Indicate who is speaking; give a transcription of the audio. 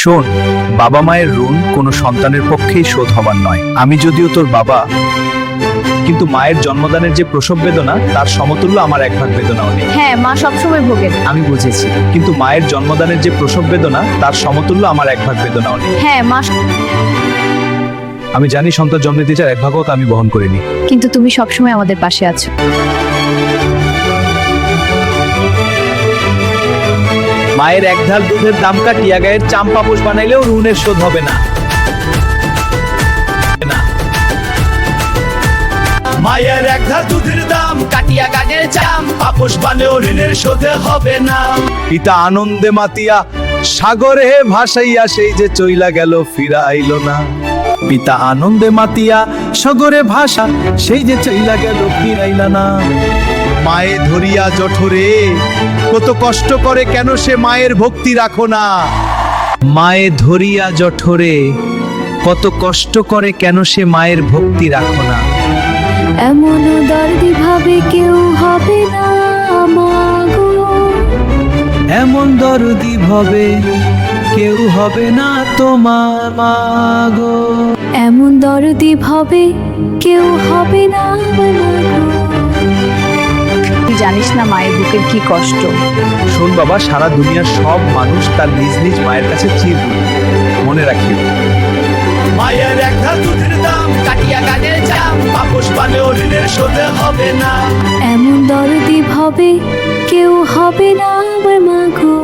Speaker 1: শোন, বাবা মায়ের ঋণ কোনো সন্তানের পক্ষেই শোধ হবার নয়। আমি যদিও তোর বাবা, কিন্তু মায়ের জন্মদানের যে প্রসব বেদনা তার সমতুল্য আমার এক ভাগ বেদনাও নেই।
Speaker 2: হ্যাঁ, মা সবসময় ভোগেন।
Speaker 1: আমি বুঝেছি, কিন্তু মায়ের জন্মদানের যে প্রসব বেদনা তার সমতুল্য আমার এক ভাগ বেদনাও নেই।
Speaker 2: হ্যাঁ, মা
Speaker 1: আমি জানি সন্তান জন্ম দিতে চার এক ভাগও তা আমি বহন করিনি।
Speaker 2: কিন্তু তুমি সবসময় আমাদের পাশে আছো।
Speaker 1: মায়ের এক ঢাল দুধের দাম কাটিয়া গায়ের চাম পাপোশ বানাইলেও ঋণের শোধ হবে না।
Speaker 3: মায়ের এক ধার দুধের দাম কাটিয়া গানের চাম পাপোশ বানেও ঋণের শোধে হবে না।
Speaker 1: পিতা আনন্দে মাতিয়া সাগরে ভাসাইয়া সেই যে চইলা গেল ফিরা আইল না। পিতা আনন্দে মাতিয়া সাগরে ভাসা সেই যে চইলা গেল ফিরাইলা না। মায়ে ধরিয়া জঠরে কত কষ্ট করে কেন সে মায়ের ভক্তি রাখো না। মায়ে ধরিয়া জঠরে কত কষ্ট করে কেন সে মায়ের ভক্তি রাখো না।
Speaker 2: এমন দর্দি ভাবে কেউ হবে না মাগো।
Speaker 1: এমন দরদি ভবে কেউ হবে না তোমার মাগো।
Speaker 2: এমন দর্দি ভাবে কেউ হবে না মাগো। তুই জানিস না মায়ের বুকের কি কষ্ট।
Speaker 1: শোন বাবা, সারা দুনিয়ার সব মানুষ তার নিজ নিজ মায়ের কাছে চির ঋণী। মনে রাখিও,
Speaker 3: মায়ের এক ধার দুধের দাম কাটিয়া গানের চাম পাপোশ বানেও ঋণের শোধে হবে না।
Speaker 2: এমন দর্দি ভাবে কেউ হবে না আমার মাগো।